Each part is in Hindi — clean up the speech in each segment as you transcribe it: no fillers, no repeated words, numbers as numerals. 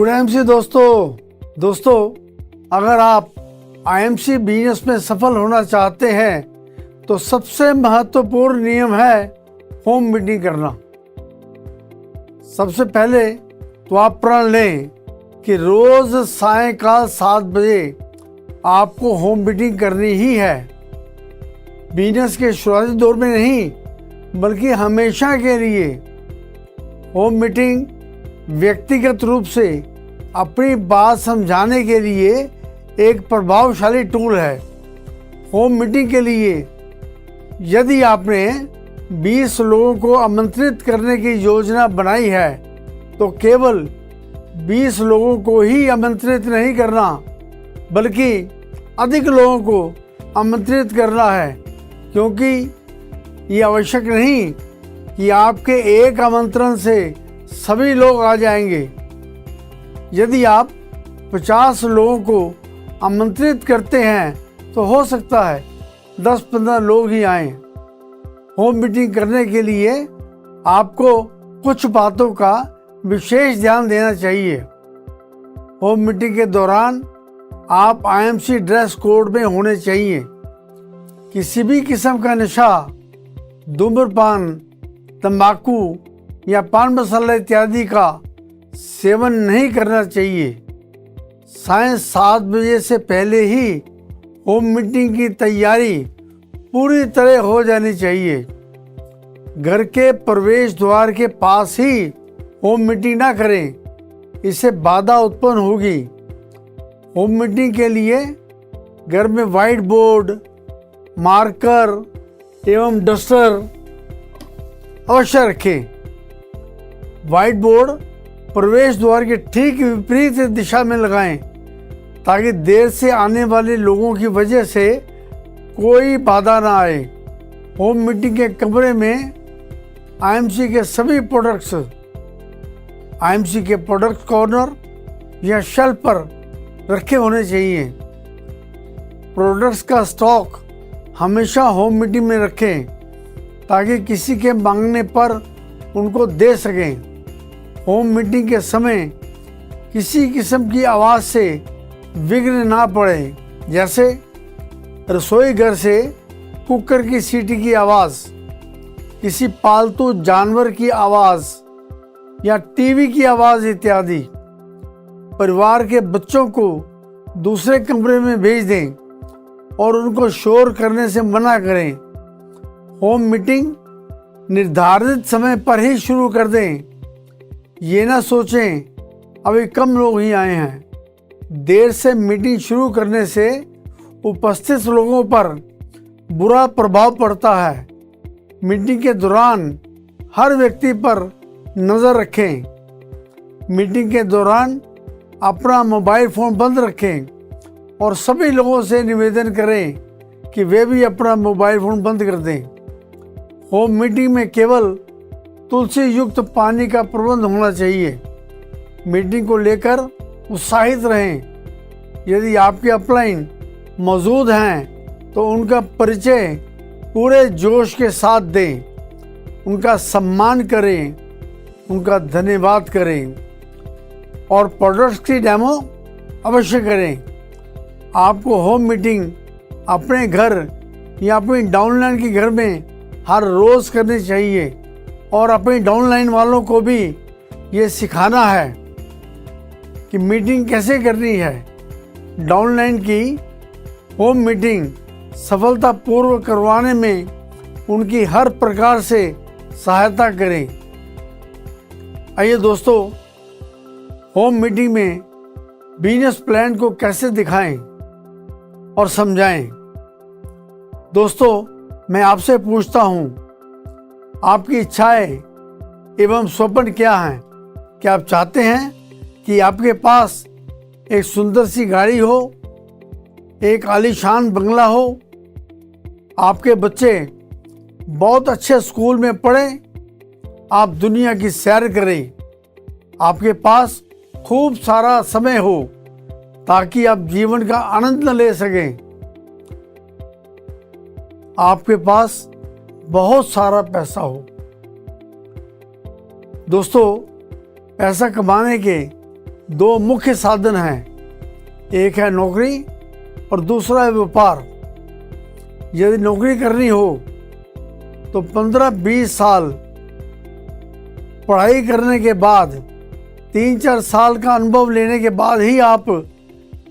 गुड आईएमसी दोस्तों अगर आप आईएमसी बिजनेस में सफल होना चाहते हैं तो सबसे महत्वपूर्ण नियम है होम मीटिंग करना। सबसे पहले तो आप प्रण लें कि रोज सायंकाल 7 बजे आपको होम मीटिंग करनी ही है। बिजनेस के शुरुआती दौर में नहीं बल्कि हमेशा के लिए होम मीटिंग व्यक्तिगत रूप से अपनी बात समझाने के लिए एक प्रभावशाली टूल है। होम मीटिंग के लिए यदि आपने 20 लोगों को आमंत्रित करने की योजना बनाई है तो केवल 20 लोगों को ही आमंत्रित नहीं करना बल्कि अधिक लोगों को आमंत्रित करना है, क्योंकि ये आवश्यक नहीं कि आपके एक आमंत्रण से सभी लोग आ जाएंगे। यदि आप 50 लोगों को आमंत्रित करते हैं तो हो सकता है 10-15 लोग ही आएं। होम मीटिंग करने के लिए आपको कुछ बातों का विशेष ध्यान देना चाहिए। होम मीटिंग के दौरान आप आईएमसी ड्रेस कोड में होने चाहिए। किसी भी किस्म का नशा, धूम्रपान, तंबाकू या पान मसाला इत्यादि का सेवन नहीं करना चाहिए। सायं 7 बजे से पहले ही होम मीटिंग की तैयारी पूरी तरह हो जानी चाहिए। घर के प्रवेश द्वार के पास ही होम मीटिंग ना करें, इससे बाधा उत्पन्न होगी। होम मीटिंग के लिए घर में व्हाइट बोर्ड, मार्कर एवं डस्टर अवश्य रखें। व्हाइट बोर्ड प्रवेश द्वार के ठीक विपरीत दिशा में लगाएं ताकि देर से आने वाले लोगों की वजह से कोई बाधा ना आए। होम मीटिंग के कमरे में आईएमसी के सभी प्रोडक्ट्स आईएमसी के प्रोडक्ट कॉर्नर या शेल्फ पर रखे होने चाहिए। प्रोडक्ट्स का स्टॉक हमेशा होम मीटिंग में रखें ताकि किसी के मांगने पर उनको दे सकें। होम मीटिंग के समय किसी किस्म की आवाज़ से विघ्न ना पड़े, जैसे रसोई घर से कुकर की सीटी की आवाज़, किसी पालतू जानवर की आवाज़ या टीवी की आवाज़ इत्यादि। परिवार के बच्चों को दूसरे कमरे में भेज दें और उनको शोर करने से मना करें। होम मीटिंग निर्धारित समय पर ही शुरू कर दें। ये ना सोचें अभी कम लोग ही आए हैं। देर से मीटिंग शुरू करने से उपस्थित लोगों पर बुरा प्रभाव पड़ता है। मीटिंग के दौरान हर व्यक्ति पर नज़र रखें। मीटिंग के दौरान अपना मोबाइल फ़ोन बंद रखें और सभी लोगों से निवेदन करें कि वे भी अपना मोबाइल फ़ोन बंद कर दें। होम मीटिंग में केवल तुलसी युक्त पानी का प्रबंध होना चाहिए। मीटिंग को लेकर उत्साहित रहें। यदि आपके अपलाइन मौजूद हैं तो उनका परिचय पूरे जोश के साथ दें, उनका सम्मान करें, उनका धन्यवाद करें और प्रोडक्ट्स की डेमो अवश्य करें। आपको होम मीटिंग अपने घर या अपनी डाउनलाइन के घर में हर रोज़ करनी चाहिए और अपनी डाउनलाइन वालों को भी ये सिखाना है कि मीटिंग कैसे करनी है। डाउनलाइन की होम मीटिंग सफलतापूर्वक करवाने में उनकी हर प्रकार से सहायता करें। आइए दोस्तों, होम मीटिंग में बिजनेस प्लान को कैसे दिखाएं और समझाएं। दोस्तों, मैं आपसे पूछता हूं, आपकी इच्छाएं एवं स्वप्न क्या हैं? क्या आप चाहते हैं कि आपके पास एक सुंदर सी गाड़ी हो, एक आलीशान बंगला हो, आपके बच्चे बहुत अच्छे स्कूल में पढ़ें, आप दुनिया की सैर करें, आपके पास खूब सारा समय हो ताकि आप जीवन का आनंद ले सकें, आपके पास बहुत सारा पैसा हो। दोस्तों, पैसा कमाने के दो मुख्य साधन हैं, एक है नौकरी और दूसरा है व्यापार। यदि नौकरी करनी हो तो 15-20 साल पढ़ाई करने के बाद, 3-4 साल का अनुभव लेने के बाद ही आप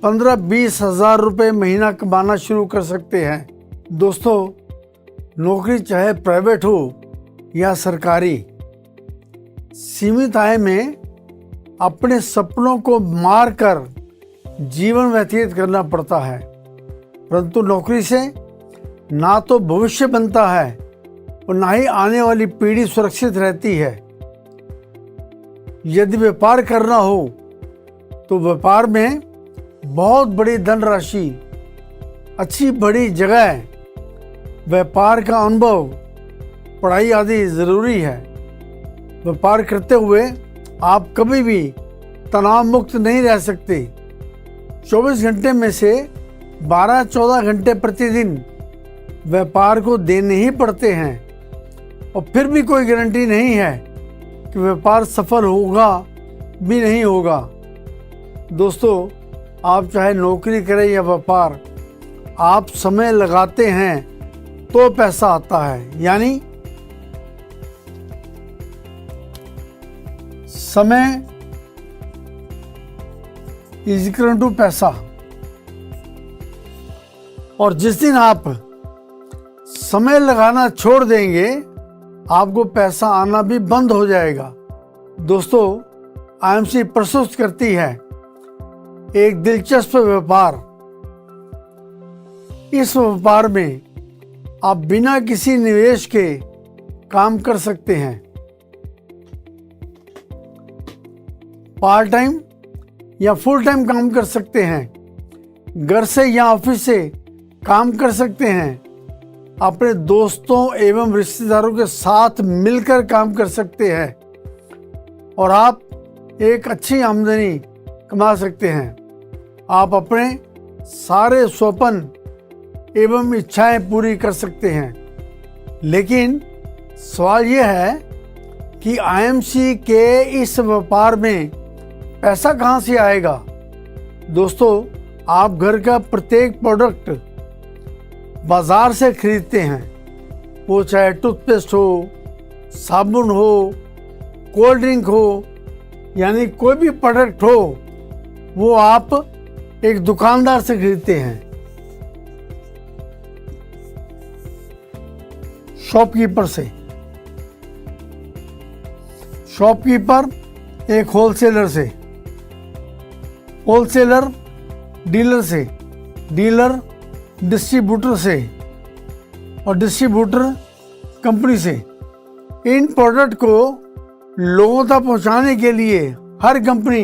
15-20 हज़ार रुपये महीना कमाना शुरू कर सकते हैं। दोस्तों, नौकरी चाहे प्राइवेट हो या सरकारी, सीमित आय में अपने सपनों को मार कर जीवन व्यतीत करना पड़ता है, परंतु नौकरी से ना तो भविष्य बनता है और ना ही आने वाली पीढ़ी सुरक्षित रहती है। यदि व्यापार करना हो तो व्यापार में बहुत बड़ी धनराशि, अच्छी बड़ी जगह, व्यापार का अनुभव, पढ़ाई आदि ज़रूरी है। व्यापार करते हुए आप कभी भी तनाव मुक्त नहीं रह सकते। 24 घंटे में से 12-14 घंटे प्रतिदिन व्यापार को देने ही पड़ते हैं और फिर भी कोई गारंटी नहीं है कि व्यापार सफल होगा भी नहीं होगा। दोस्तों, आप चाहे नौकरी करें या व्यापार, आप समय लगाते हैं तो पैसा आता है। यानी समय इज इक्वल टू पैसा। और जिस दिन आप समय लगाना छोड़ देंगे, आपको पैसा आना भी बंद हो जाएगा। दोस्तों, आईएमसी प्रस्तुत करती है एक दिलचस्प व्यापार। इस व्यापार में आप बिना किसी निवेश के काम कर सकते हैं। पार्ट टाइम या फुल टाइम काम कर सकते हैं। घर से या ऑफिस से काम कर सकते हैं। अपने दोस्तों एवं रिश्तेदारों के साथ मिलकर काम कर सकते हैं और आप एक अच्छी आमदनी कमा सकते हैं। आप अपने सारे स्वप्न एवं इच्छाएं पूरी कर सकते हैं। लेकिन सवाल यह है कि आईएमसी के इस व्यापार में पैसा कहाँ से आएगा। दोस्तों, आप घर का प्रत्येक प्रोडक्ट बाजार से खरीदते हैं, वो चाहे टूथपेस्ट हो, साबुन हो, कोल्ड ड्रिंक हो, यानी कोई भी प्रोडक्ट हो, वो आप एक दुकानदार से खरीदते हैं। शॉपकीपर से। शॉपकीपर एक होलसेलर से, होलसेलर डीलर से, डीलर डिस्ट्रीब्यूटर से और डिस्ट्रीब्यूटर कंपनी से। इन प्रोडक्ट को लोगों तक पहुंचाने के लिए हर कंपनी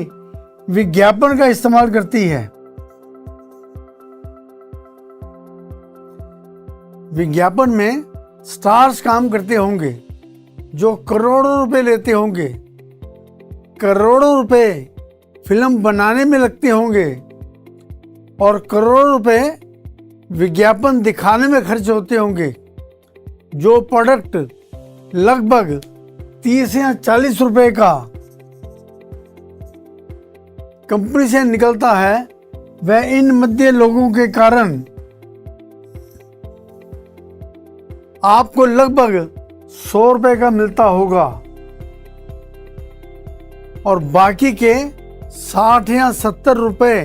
विज्ञापन का इस्तेमाल करती है। विज्ञापन में स्टार्स काम करते होंगे जो करोड़ों रुपए लेते होंगे। करोड़ों रुपए फिल्म बनाने में लगते होंगे और करोड़ों रुपए विज्ञापन दिखाने में खर्च होते होंगे। जो प्रोडक्ट लगभग 30 या 40 रुपए का कंपनी से निकलता है, वह इन मध्य लोगों के कारण आपको लगभग 100 रुपए का मिलता होगा और बाकी के 60 या 70 रुपए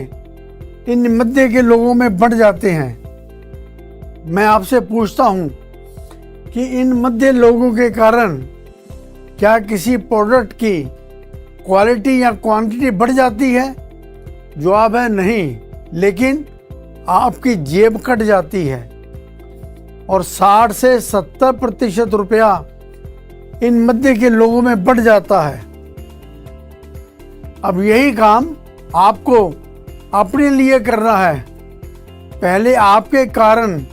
इन मध्य के लोगों में बंट जाते हैं। मैं आपसे पूछता हूं कि इन मध्य लोगों के कारण क्या किसी प्रोडक्ट की क्वालिटी या क्वांटिटी बढ़ जाती है? जवाब है नहीं, लेकिन आपकी जेब कट जाती है और 60 से 70% रुपया इन मध्य के लोगों में बढ़ जाता है। अब यही काम आपको अपने लिए करना है। पहले आपके कारण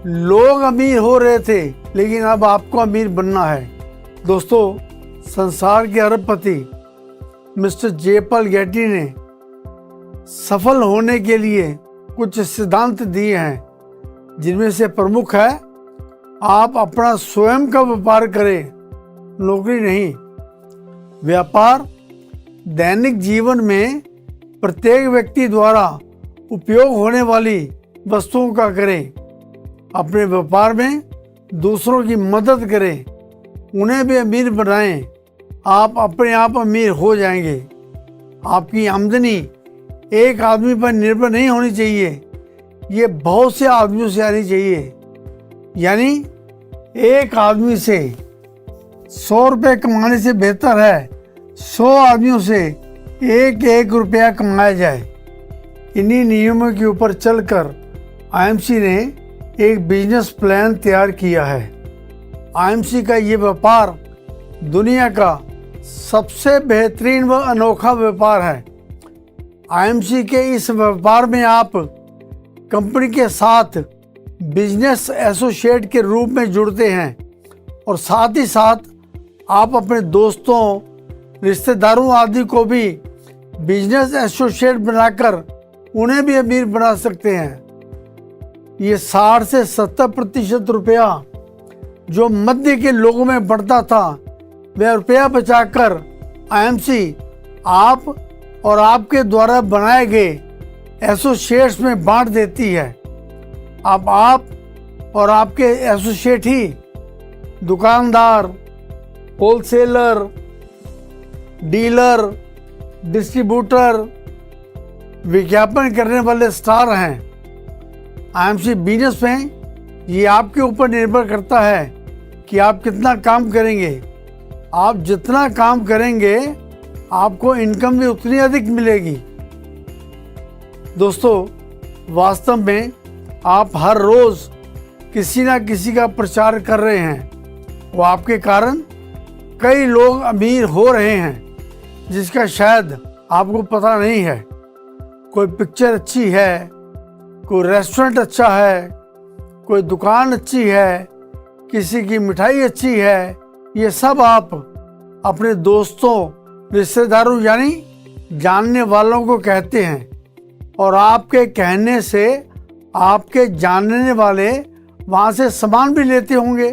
लोग अमीर हो रहे थे, लेकिन अब आपको अमीर बनना है। दोस्तों, संसार के अरबपति मिस्टर जे.पॉल गेटी ने सफल होने के लिए कुछ सिद्धांत दिए हैं, जिनमें से प्रमुख है आप अपना स्वयं का व्यापार करें, नौकरी नहीं। व्यापार दैनिक जीवन में प्रत्येक व्यक्ति द्वारा उपयोग होने वाली वस्तुओं का करें। अपने व्यापार में दूसरों की मदद करें, उन्हें भी अमीर बनाएं। आप अपने आप अमीर हो जाएंगे। आपकी आमदनी एक आदमी पर निर्भर नहीं होनी चाहिए, ये बहुत से आदमियों से आनी चाहिए। यानी एक आदमी से 100 रुपये कमाने से बेहतर है 100 आदमियों से एक एक रुपया कमाया जाए। इन्हीं नियमों के ऊपर चलकर आईएमसी ने एक बिजनेस प्लान तैयार किया है। आईएमसी का ये व्यापार दुनिया का सबसे बेहतरीन व अनोखा व्यापार है। आईएमसी के इस व्यापार में आप कंपनी के साथ बिजनेस एसोसिएट के रूप में जुड़ते हैं और साथ ही साथ आप अपने दोस्तों, रिश्तेदारों आदि को भी बिजनेस एसोसिएट बनाकर उन्हें भी अमीर बना सकते हैं। ये 60 से 70% रुपया जो मध्य के लोगों में बढ़ता था, वह रुपया बचाकर आईएमसी आप और आपके द्वारा बनाए गए एसोसिएट्स में बांट देती है। अब आप और आपके एसोसिएट ही दुकानदार, होलसेलर, डीलर, डिस्ट्रीब्यूटर, विज्ञापन करने वाले स्टार हैं। आईएमसी बिजनेस में ये आपके ऊपर निर्भर करता है कि आप कितना काम करेंगे। आप जितना काम करेंगे आपको इनकम भी उतनी अधिक मिलेगी। दोस्तों, वास्तव में आप हर रोज किसी ना किसी का प्रचार कर रहे हैं। वो आपके कारण कई लोग अमीर हो रहे हैं, जिसका शायद आपको पता नहीं है। कोई पिक्चर अच्छी है, कोई रेस्टोरेंट अच्छा है, कोई दुकान अच्छी है, किसी की मिठाई अच्छी है, ये सब आप अपने दोस्तों, रिश्तेदारों यानी जानने वालों को कहते हैं और आपके कहने से आपके जानने वाले वहाँ से सामान भी लेते होंगे।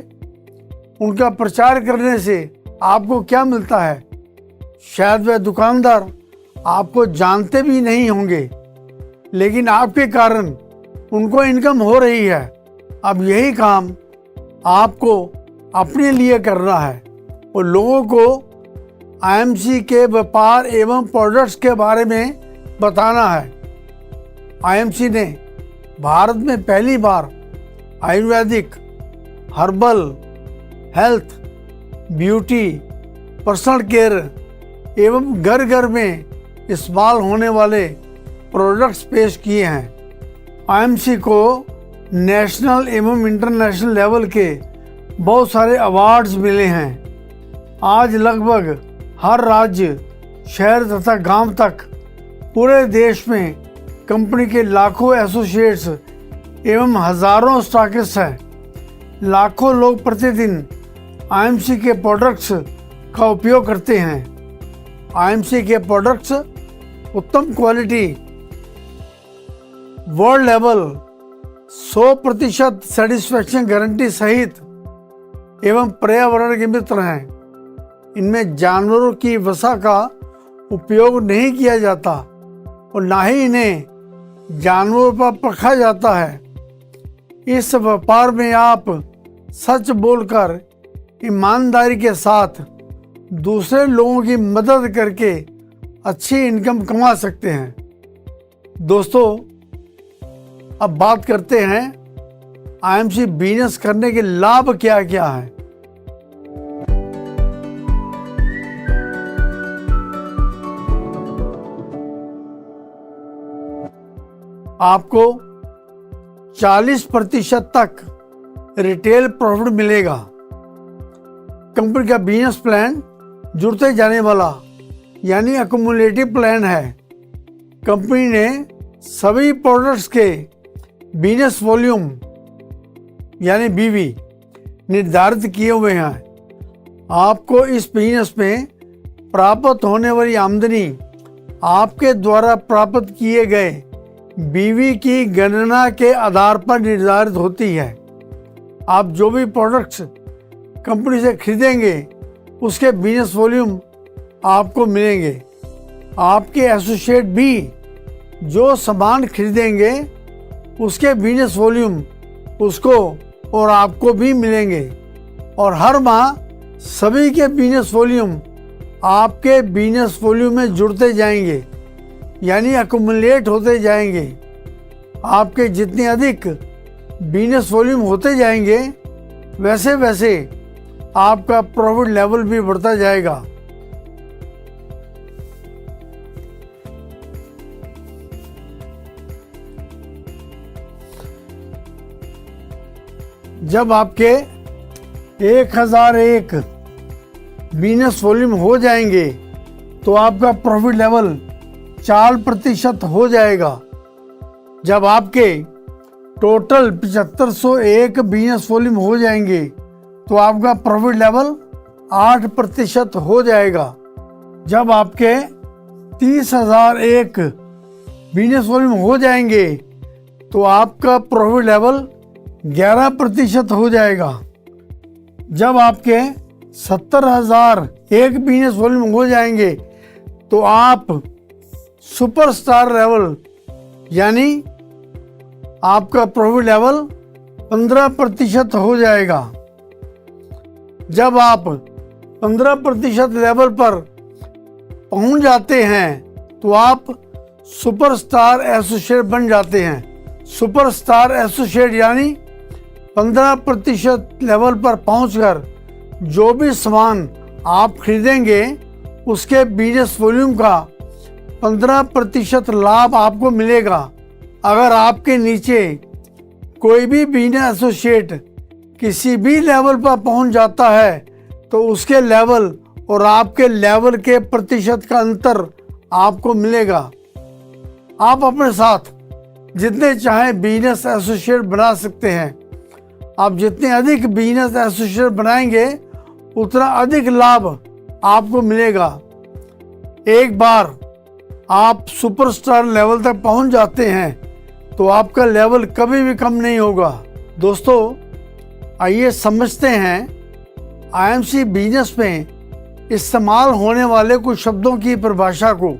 उनका प्रचार करने से आपको क्या मिलता है? शायद वह दुकानदार आपको जानते भी नहीं होंगे, लेकिन आपके कारण उनको इनकम हो रही है। अब यही काम आपको अपने लिए करना है और लोगों को आईएमसी के व्यापार एवं प्रोडक्ट्स के बारे में बताना है। आईएमसी ने भारत में पहली बार Ayurvedic, herbal, health, beauty, personal care एवं घर घर में इस्तेमाल होने वाले प्रोडक्ट्स पेश किए हैं। आईएमसी को नेशनल एवं इंटरनेशनल लेवल के बहुत सारे अवार्ड्स मिले हैं। आज लगभग हर राज्य, शहर तथा गांव तक पूरे देश में कंपनी के लाखों एसोसिएट्स एवं हजारों स्टॉकिस्ट हैं। लाखों लोग प्रतिदिन आईएमसी के प्रोडक्ट्स का उपयोग करते हैं। आईएमसी के प्रोडक्ट्स उत्तम quality, world level, 100% satisfaction guarantee सहित एवं पर्यावरण के मित्र हैं। इनमें जानवरों की वसा का उपयोग नहीं किया जाता और ना ही इन्हें जानवरों पर परखा जाता है। इस व्यापार में आप सच बोलकर ईमानदारी के साथ दूसरे लोगों की मदद करके अच्छी इनकम कमा सकते हैं। दोस्तों, अब बात करते हैं आईएमसी बिजनेस करने के लाभ क्या क्या हैं। आपको 40% तक रिटेल प्रॉफिट मिलेगा। कंपनी का बिजनेस प्लान जुड़ते जाने वाला यानी अक्यूमुलेटिव प्लान है। कंपनी ने सभी प्रोडक्ट्स के बिजनेस वॉल्यूम यानी बीवी निर्धारित किए हुए हैं। आपको इस बिजनेस में प्राप्त होने वाली आमदनी आपके द्वारा प्राप्त किए गए बीवी की गणना के आधार पर निर्धारित होती है। आप जो भी प्रोडक्ट्स कंपनी से खरीदेंगे उसके बिजनेस वॉल्यूम आपको मिलेंगे। आपके एसोसिएट भी जो सामान खरीदेंगे उसके बिजनेस वॉल्यूम उसको और आपको भी मिलेंगे और हर माह सभी के बिजनेस वॉल्यूम आपके बिजनेस वॉल्यूम में जुड़ते जाएंगे, यानी अकुमुलेट होते जाएंगे। आपके जितने अधिक बिजनेस वॉल्यूम होते जाएंगे वैसे वैसे आपका प्रॉफिट लेवल भी बढ़ता जाएगा। जब आपके 1001 बिजनेस वॉल्यूम हो जाएंगे तो आपका प्रॉफिट लेवल 4% हो जाएगा। जब आपके टोटल 7501 बिजनेस वॉल्यूम हो जाएंगे तो आपका प्रॉफिट लेवल 8% हो जाएगा। जब आपके 30,001 बिजनेस वॉल्यूम हो जाएंगे तो आपका प्रॉफिट लेवल 11% हो जाएगा। जब आपके 70,001 बिजनेस वॉल्यूम हो जाएंगे तो आप सुपरस्टार लेवल यानी आपका प्रॉफिट लेवल 15% हो जाएगा। जब आप 15% लेवल पर पहुंच जाते हैं तो आप सुपरस्टार एसोसिएट बन जाते हैं। सुपरस्टार एसोसिएट यानी 15% लेवल पर पहुंचकर जो भी सामान आप खरीदेंगे उसके बिजनेस वॉल्यूम का 15% लाभ आपको मिलेगा। अगर आपके नीचे कोई भी बिजनेस एसोसिएट किसी भी लेवल पर पहुंच जाता है तो उसके लेवल और आपके लेवल के प्रतिशत का अंतर आपको मिलेगा। आप अपने साथ जितने चाहें बिजनेस एसोसिएट बना सकते हैं। आप जितने अधिक बिजनेस एसोसिएट बनाएंगे उतना अधिक लाभ आपको मिलेगा। एक बार आप सुपरस्टार लेवल तक पहुंच जाते हैं तो आपका लेवल कभी भी कम नहीं होगा। दोस्तों, आइए समझते हैं आईएमसी बिजनेस में इस्तेमाल होने वाले कुछ शब्दों की परिभाषा को।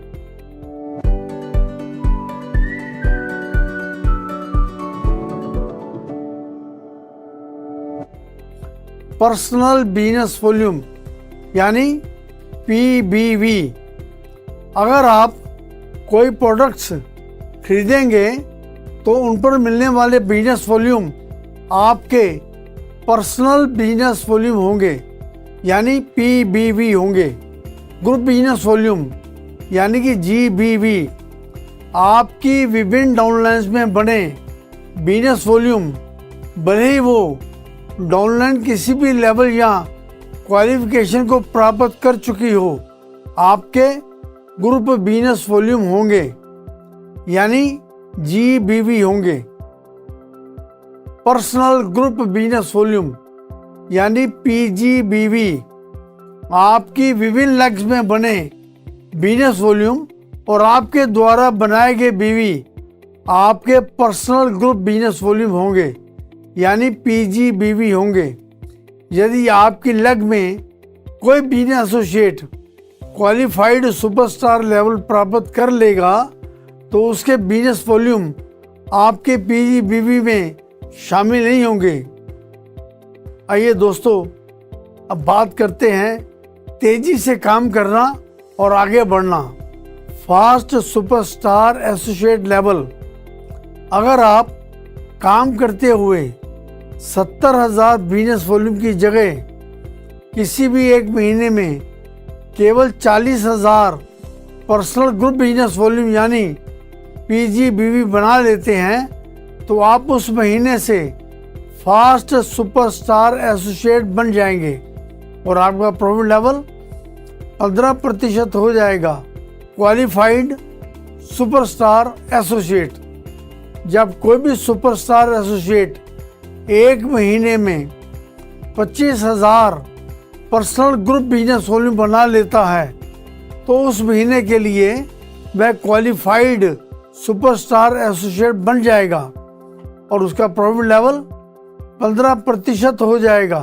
पर्सनल बिजनेस वॉल्यूम यानी पीबीवी। अगर आप कोई प्रोडक्ट्स खरीदेंगे तो उन पर मिलने वाले बिजनेस वॉल्यूम आपके पर्सनल बिजनेस वॉल्यूम होंगे यानी पीबीवी होंगे। ग्रुप बिजनेस वॉल्यूम यानी कि जीबीवी आपकी विभिन्न डाउनलाइंस में बने बिजनेस वॉल्यूम, भले ही वो डाउनलाइन किसी भी लेवल या क्वालिफिकेशन को प्राप्त कर चुकी हो, आपके ग्रुप बिजनेस वॉल्यूम होंगे यानी जीबीवी होंगे। पर्सनल ग्रुप बिजनेस वॉल्यूम यानी पीजीबीवी आपकी विभिन्न लेग्स में बने बिजनेस वॉल्यूम और आपके द्वारा बनाए गए बीवी आपके पर्सनल ग्रुप बिजनेस वॉल्यूम होंगे यानी पीजीबीवी होंगे। यदि आपकी लेग में कोई business associate qualified superstar level प्राप्त कर लेगा तो उसके बिजनेस वॉल्यूम आपके पीजीबीवी में शामिल नहीं होंगे। आइए दोस्तों, अब बात करते हैं तेजी से काम करना और आगे बढ़ना। Fast superstar associate level. अगर आप काम करते हुए 70,000 बिजनेस वॉल्यूम की जगह किसी भी एक महीने में केवल 40,000 पर्सनल ग्रुप बिजनेस वॉल्यूम यानी पीजीबीवी बना लेते हैं तो आप उस महीने से फास्ट सुपरस्टार एसोसिएट बन जाएंगे और आपका प्रॉफिट लेवल 15% हो जाएगा। Qualified superstar associate. जब कोई भी सुपरस्टार एसोसिएट एक महीने में 25,000 पर्सनल ग्रुप बिजनेस वॉल्यूम बना लेता है तो उस महीने के लिए वह क्वालिफाइड सुपरस्टार एसोसिएट बन जाएगा और उसका प्रॉफिट लेवल 15% हो जाएगा।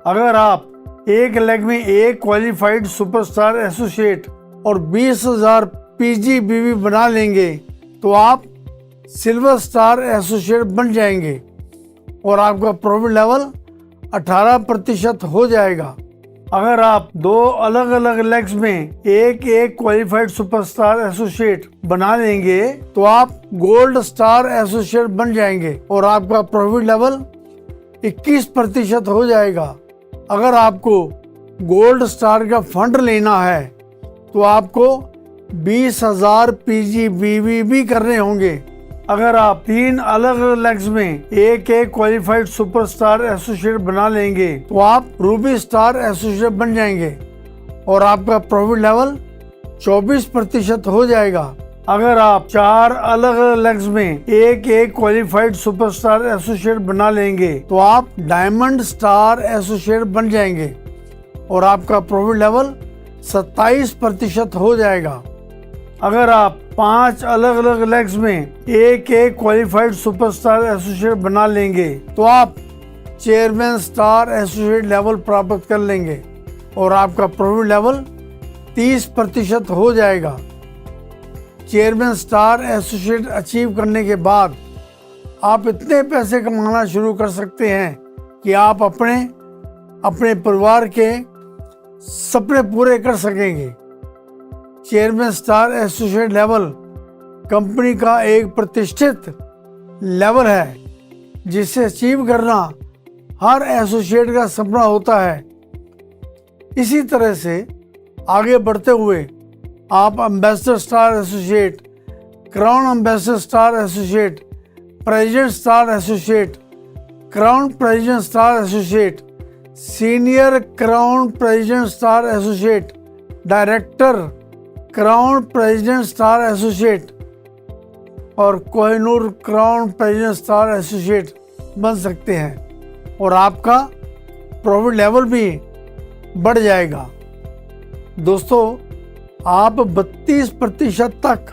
अगर आप एक लेग में एक क्वालिफाइड सुपरस्टार एसोसिएट और 20,000 पीजीबीवी बना लेंगे तो आप सिल्वर स्टार एसोसिएट बन जाएंगे और आपका प्रॉफिट लेवल 18% हो जाएगा। अगर आप 2 अलग अलग लेग्स में एक क्वालिफाइड सुपरस्टार एसोसिएट बना लेंगे तो आप गोल्ड स्टार एसोसिएट बन जाएंगे और आपका प्रॉफिट लेवल 21% हो जाएगा। अगर आपको गोल्ड स्टार का फंड लेना है तो आपको 20,000 PGBV भी करने होंगे। अगर आप 3 अलग अलग लेग्स में एक क्वालिफाइड सुपरस्टार एसोसिएट बना लेंगे तो आप रूबी स्टार एसोसिएट बन जाएंगे और आपका प्रॉफिट लेवल 24% हो जाएगा। अगर आप 4 अलग अलग लेग्स में एक क्वालिफाइड सुपरस्टार एसोसिएट बना लेंगे तो आप डायमंड स्टार एसोसिएट बन जाएंगे और आपका प्रॉफिट लेवल 27% हो जाएगा। अगर आप 5 अलग अलग लेग्स में एक क्वालिफाइड सुपरस्टार एसोसिएट बना लेंगे तो आप चेयरमैन स्टार एसोसिएट लेवल प्राप्त कर लेंगे और आपका प्रॉफिट लेवल 30% हो जाएगा। चेयरमैन स्टार एसोसिएट अचीव करने के बाद आप इतने पैसे कमाना शुरू कर सकते हैं कि आप अपने परिवार के सपने पूरे कर सकेंगे। Chairman star associate level company का एक प्रतिष्ठित लेवल है जिसे अचीव करना हर एसोसिएट का सपना होता है। इसी तरह से आगे बढ़ते हुए आप ambassador star associate, crown ambassador star associate, president star associate, crown president star associate, senior crown president star associate, director crown president star associate और Kohinoor crown president star associate बन सकते हैं और आपका प्रॉफिट लेवल भी बढ़ जाएगा। दोस्तों, आप 32% तक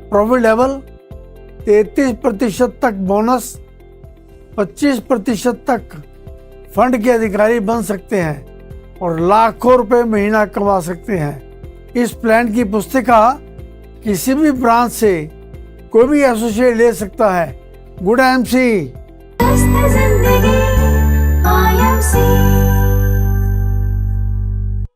प्रॉफिट लेवल, 33% तक बोनस, 25% तक फंड के अधिकारी बन सकते हैं और लाखों रुपए महीना कमा सकते हैं। इस प्लान की पुस्तिका किसी भी ब्रांच से कोई भी एसोसिएट ले सकता है। Good IMC।